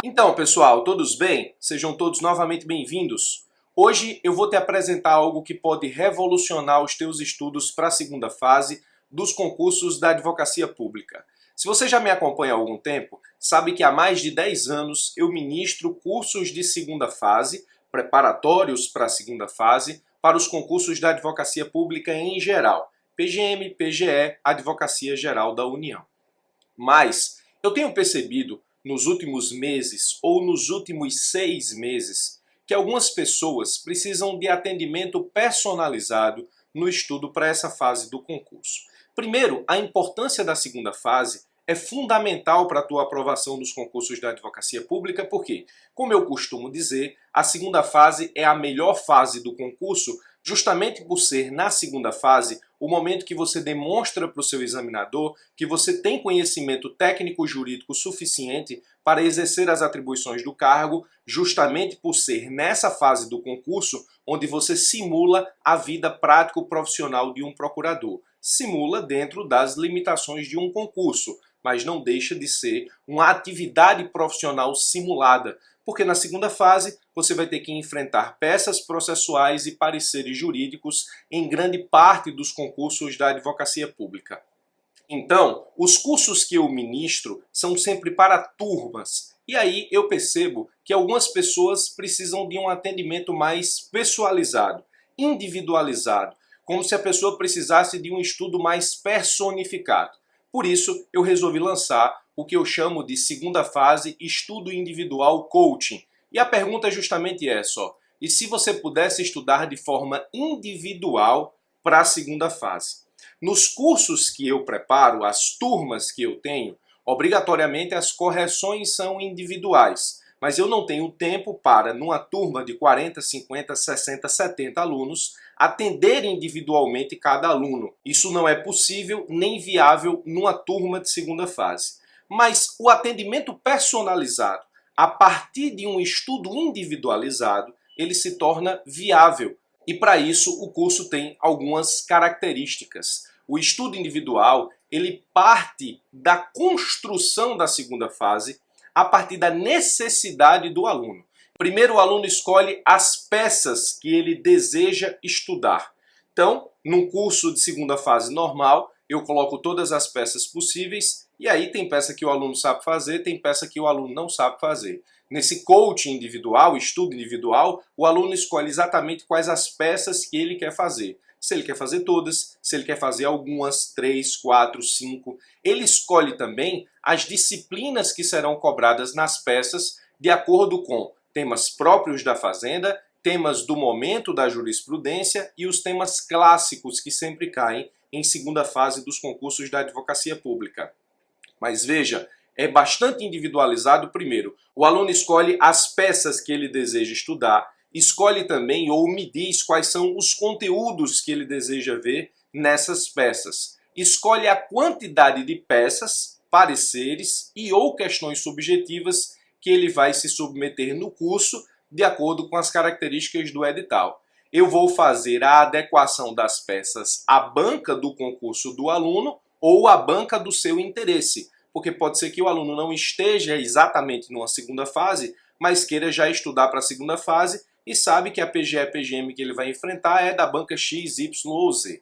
Então, pessoal, todos bem? Sejam todos novamente bem-vindos. Hoje eu vou te apresentar algo que pode revolucionar os teus estudos para a segunda fase dos concursos da advocacia pública. Se você já me acompanha há algum tempo, sabe que há mais de 10 anos eu ministro cursos de segunda fase, preparatórios para a segunda fase, para os concursos da advocacia pública em geral, PGM, PGE, Advocacia Geral da União. Mas eu tenho percebido nos últimos meses ou nos últimos 6 meses que algumas pessoas precisam de atendimento personalizado no estudo para essa fase do concurso. Primeiro, a importância da segunda fase é fundamental para a tua aprovação nos concursos da advocacia pública, porque, como eu costumo dizer, a segunda fase é a melhor fase do concurso, justamente por ser na segunda fase o momento que você demonstra para o seu examinador que você tem conhecimento técnico-jurídico suficiente para exercer as atribuições do cargo, justamente por ser nessa fase do concurso onde você simula a vida prático-profissional de um procurador. Simula dentro das limitações de um concurso, mas não deixa de ser uma atividade profissional simulada, porque na segunda fase você vai ter que enfrentar peças processuais e pareceres jurídicos em grande parte dos concursos da advocacia pública. Então, os cursos que eu ministro são sempre para turmas. E aí eu percebo que algumas pessoas precisam de um atendimento mais pessoalizado, individualizado, como se a pessoa precisasse de um estudo mais personificado. Por isso, eu resolvi lançar o que eu chamo de segunda fase estudo individual coaching. E a pergunta é justamente essa, ó. E se você pudesse estudar de forma individual para a segunda fase? Nos cursos que eu preparo, as turmas que eu tenho, obrigatoriamente as correções são individuais. Mas eu não tenho tempo para, numa turma de 40, 50, 60, 70 alunos, atender individualmente cada aluno. Isso não é possível nem viável numa turma de segunda fase. Mas o atendimento personalizado, a partir de um estudo individualizado, ele se torna viável. E para isso o curso tem algumas características. O estudo individual, ele parte da construção da segunda fase a partir da necessidade do aluno. Primeiro o aluno escolhe as peças que ele deseja estudar. Então, num curso de segunda fase normal, eu coloco todas as peças possíveis e aí tem peça que o aluno sabe fazer, tem peça que o aluno não sabe fazer. Nesse coaching individual, estudo individual, o aluno escolhe exatamente quais as peças que ele quer fazer. Se ele quer fazer todas, se ele quer fazer algumas, 3, 4, 5. Ele escolhe também as disciplinas que serão cobradas nas peças de acordo com temas próprios da Fazenda, temas do momento da jurisprudência e os temas clássicos que sempre caem em segunda fase dos concursos da advocacia pública. Mas veja, é bastante individualizado primeiro. O aluno escolhe as peças que ele deseja estudar, escolhe também ou me diz quais são os conteúdos que ele deseja ver nessas peças. Escolhe a quantidade de peças, pareceres e ou questões subjetivas que ele vai se submeter no curso de acordo com as características do edital. Eu vou fazer a adequação das peças à banca do concurso do aluno ou à banca do seu interesse, porque pode ser que o aluno não esteja exatamente numa segunda fase, mas queira já estudar para a segunda fase e sabe que a PGE PGM que ele vai enfrentar é da banca X, Y ou Z.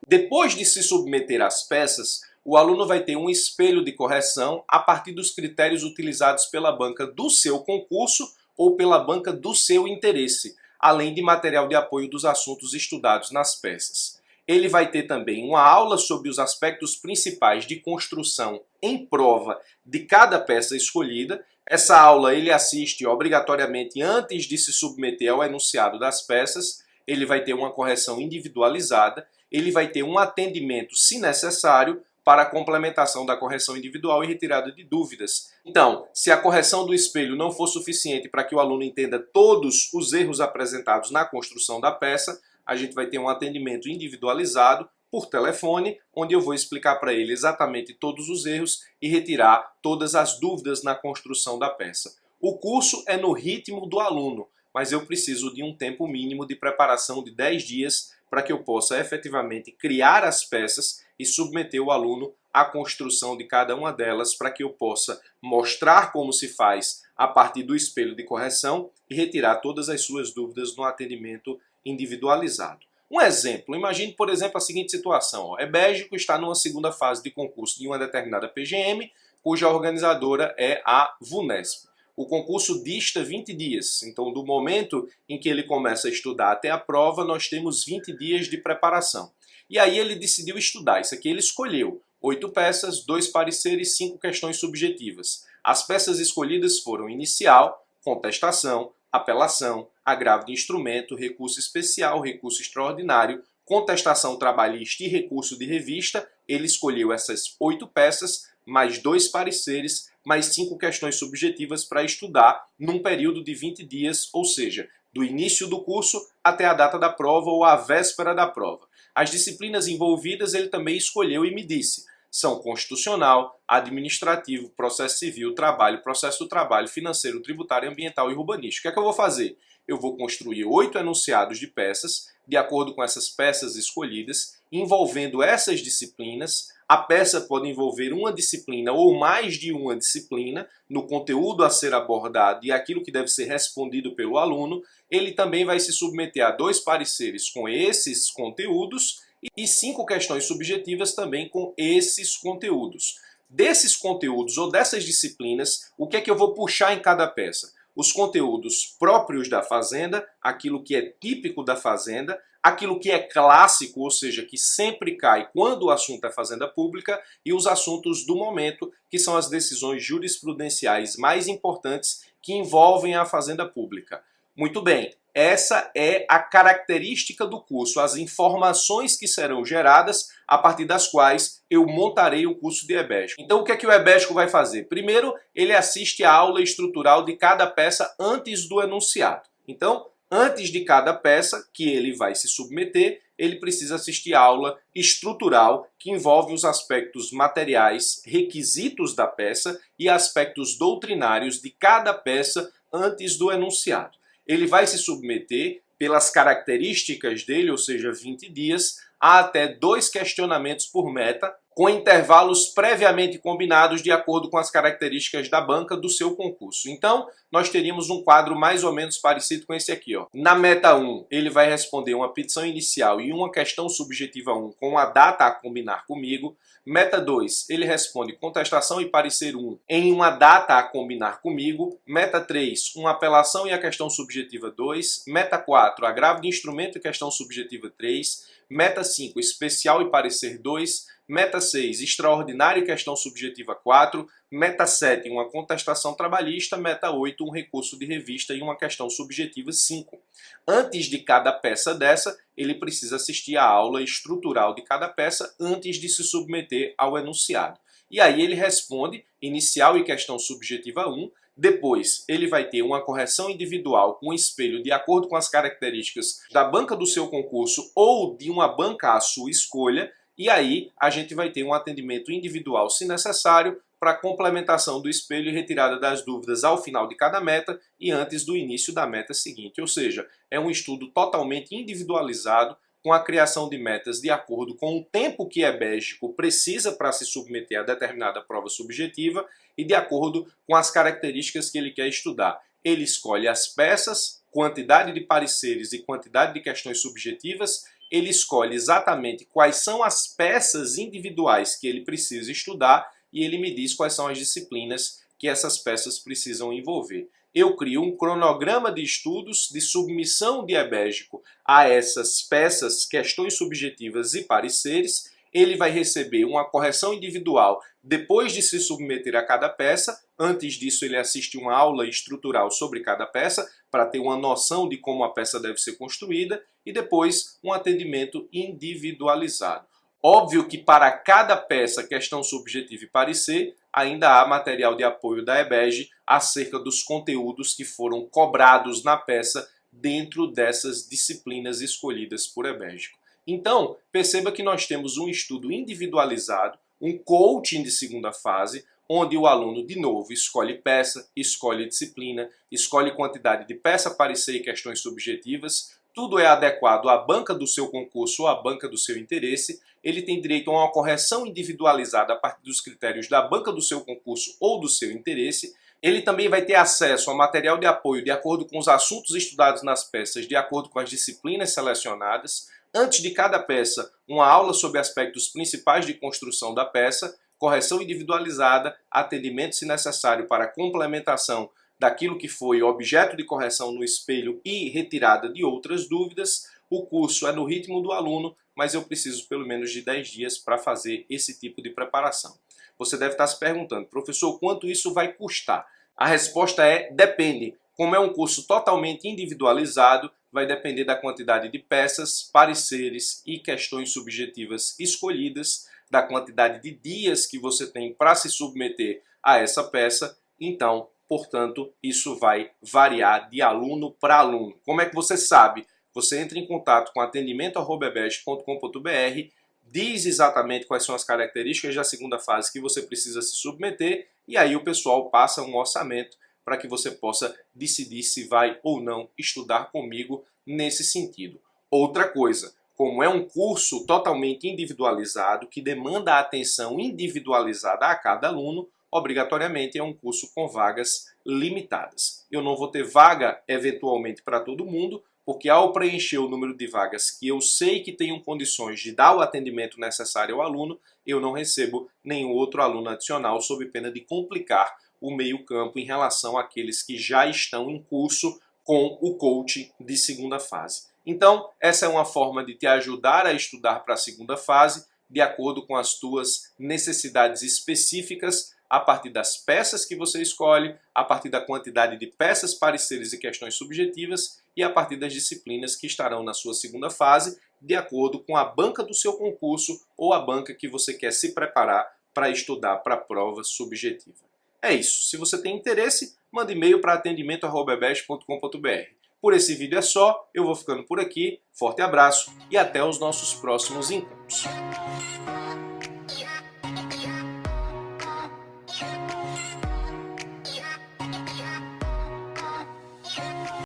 Depois de se submeter às peças, o aluno vai ter um espelho de correção a partir dos critérios utilizados pela banca do seu concurso ou pela banca do seu interesse, além de material de apoio dos assuntos estudados nas peças. Ele vai ter também uma aula sobre os aspectos principais de construção em prova de cada peça escolhida. Essa aula ele assiste obrigatoriamente antes de se submeter ao enunciado das peças. Ele vai ter uma correção individualizada, ele vai ter um atendimento, se necessário, para a complementação da correção individual e retirada de dúvidas. Então, se a correção do espelho não for suficiente para que o aluno entenda todos os erros apresentados na construção da peça, a gente vai ter um atendimento individualizado por telefone, onde eu vou explicar para ele exatamente todos os erros e retirar todas as dúvidas na construção da peça. O curso é no ritmo do aluno, mas eu preciso de um tempo mínimo de preparação de 10 dias para que eu possa efetivamente criar as peças e submeter o aluno à construção de cada uma delas para que eu possa mostrar como se faz a partir do espelho de correção e retirar todas as suas dúvidas no atendimento individualizado. Um exemplo, imagine, por exemplo, a seguinte situação. EBEGICO está numa segunda fase de concurso de uma determinada PGM, cuja organizadora é a VUNESP. O concurso dista 20 dias, então do momento em que ele começa a estudar até a prova, nós temos 20 dias de preparação. E aí ele decidiu estudar, isso aqui ele escolheu 8 peças, 2 pareceres e 5 questões subjetivas. As peças escolhidas foram inicial, contestação, apelação, agravo de instrumento, recurso especial, recurso extraordinário, contestação trabalhista e recurso de revista. Ele escolheu essas 8 peças, mais 2 pareceres, mais 5 questões subjetivas para estudar num período de 20 dias, ou seja, do início do curso até a data da prova ou a véspera da prova. As disciplinas envolvidas ele também escolheu e me disse: são constitucional, administrativo, processo civil, trabalho, processo do trabalho, financeiro, tributário, ambiental e urbanístico. O que é que eu vou fazer? Eu vou construir 8 enunciados de peças, de acordo com essas peças escolhidas, envolvendo essas disciplinas. A peça pode envolver uma disciplina ou mais de uma disciplina no conteúdo a ser abordado e aquilo que deve ser respondido pelo aluno. Ele também vai se submeter a 2 pareceres com esses conteúdos e 5 questões subjetivas também com esses conteúdos. Desses conteúdos ou dessas disciplinas, o que é que eu vou puxar em cada peça? Os conteúdos próprios da Fazenda, aquilo que é típico da Fazenda, aquilo que é clássico, ou seja, que sempre cai quando o assunto é Fazenda Pública, e os assuntos do momento, que são as decisões jurisprudenciais mais importantes que envolvem a Fazenda Pública. Muito bem, essa é a característica do curso, as informações que serão geradas a partir das quais eu montarei o curso de EBEGICO. Então o que é que o EBEGICO vai fazer? Primeiro, ele assiste a aula estrutural de cada peça antes do enunciado. Então, antes de cada peça que ele vai se submeter, ele precisa assistir a aula estrutural, que envolve os aspectos materiais, requisitos da peça e aspectos doutrinários de cada peça antes do enunciado. Ele vai se submeter, pelas características dele, ou seja, 20 dias, a até 2 questionamentos por meta, com intervalos previamente combinados de acordo com as características da banca do seu concurso. Então, nós teríamos um quadro mais ou menos parecido com esse aqui. Na meta 1, ele vai responder uma petição inicial e uma questão subjetiva 1 com a data a combinar comigo. Meta 2, ele responde contestação e parecer 1 em uma data a combinar comigo. Meta 3, uma apelação e a questão subjetiva 2. Meta 4, agravo de instrumento e questão subjetiva 3. Meta 5, especial e parecer 2. Meta 6, extraordinário e questão subjetiva 4. Meta 7, uma contestação trabalhista. Meta 8, um recurso de revista e uma questão subjetiva 5. Antes de cada peça dessa, ele precisa assistir a aula estrutural de cada peça antes de se submeter ao enunciado. E aí ele responde inicial e questão subjetiva 1. Depois, ele vai ter uma correção individual com espelho de acordo com as características da banca do seu concurso ou de uma banca à sua escolha. E aí a gente vai ter um atendimento individual, se necessário, para complementação do espelho e retirada das dúvidas ao final de cada meta e antes do início da meta seguinte. Ou seja, é um estudo totalmente individualizado, com a criação de metas de acordo com o tempo que EBEGICO precisa para se submeter a determinada prova subjetiva e de acordo com as características que ele quer estudar. Ele escolhe as peças, quantidade de pareceres e quantidade de questões subjetivas. Ele escolhe exatamente quais são as peças individuais que ele precisa estudar e ele me diz quais são as disciplinas que essas peças precisam envolver. Eu crio um cronograma de estudos de submissão de EBEGICO a essas peças, questões subjetivas e pareceres. Ele vai receber uma correção individual depois de se submeter a cada peça. Antes disso, ele assiste uma aula estrutural sobre cada peça para ter uma noção de como a peça deve ser construída e depois um atendimento individualizado. Óbvio que para cada peça, questão subjetiva e parecer, ainda há material de apoio da EBEGE acerca dos conteúdos que foram cobrados na peça dentro dessas disciplinas escolhidas por EBEGICO. Então, perceba que nós temos um estudo individualizado, um coaching de segunda fase, onde o aluno, de novo, escolhe peça, escolhe disciplina, escolhe quantidade de peça, parecer e questões subjetivas. Tudo é adequado à banca do seu concurso ou à banca do seu interesse. Ele tem direito a uma correção individualizada a partir dos critérios da banca do seu concurso ou do seu interesse. Ele também vai ter acesso a material de apoio de acordo com os assuntos estudados nas peças, de acordo com as disciplinas selecionadas. Antes de cada peça, uma aula sobre aspectos principais de construção da peça, correção individualizada, atendimento se necessário para complementação daquilo que foi objeto de correção no espelho e retirada de outras dúvidas. O curso é no ritmo do aluno, mas eu preciso pelo menos de 10 dias para fazer esse tipo de preparação. Você deve estar se perguntando, professor, quanto isso vai custar? A resposta é depende. Como é um curso totalmente individualizado, vai depender da quantidade de peças, pareceres e questões subjetivas escolhidas, da quantidade de dias que você tem para se submeter a essa peça. Então, portanto, isso vai variar de aluno para aluno. Como é que você sabe? Você entra em contato com atendimento@ebest.com.br, diz exatamente quais são as características da segunda fase que você precisa se submeter e aí o pessoal passa um orçamento para que você possa decidir se vai ou não estudar comigo nesse sentido. Outra coisa, como é um curso totalmente individualizado, que demanda a atenção individualizada a cada aluno, obrigatoriamente é um curso com vagas limitadas. Eu não vou ter vaga eventualmente para todo mundo, porque ao preencher o número de vagas que eu sei que tenho condições de dar o atendimento necessário ao aluno, eu não recebo nenhum outro aluno adicional sob pena de complicar o meio-campo em relação àqueles que já estão em curso com o coach de segunda fase. Então, essa é uma forma de te ajudar a estudar para a segunda fase, de acordo com as tuas necessidades específicas, a partir das peças que você escolhe, a partir da quantidade de peças, pareceres e questões subjetivas e a partir das disciplinas que estarão na sua segunda fase, de acordo com a banca do seu concurso ou a banca que você quer se preparar para estudar para a prova subjetiva. É isso. Se você tem interesse, manda e-mail para atendimento@ebest.com.br. Por esse vídeo é só, eu vou ficando por aqui, forte abraço e até os nossos próximos encontros.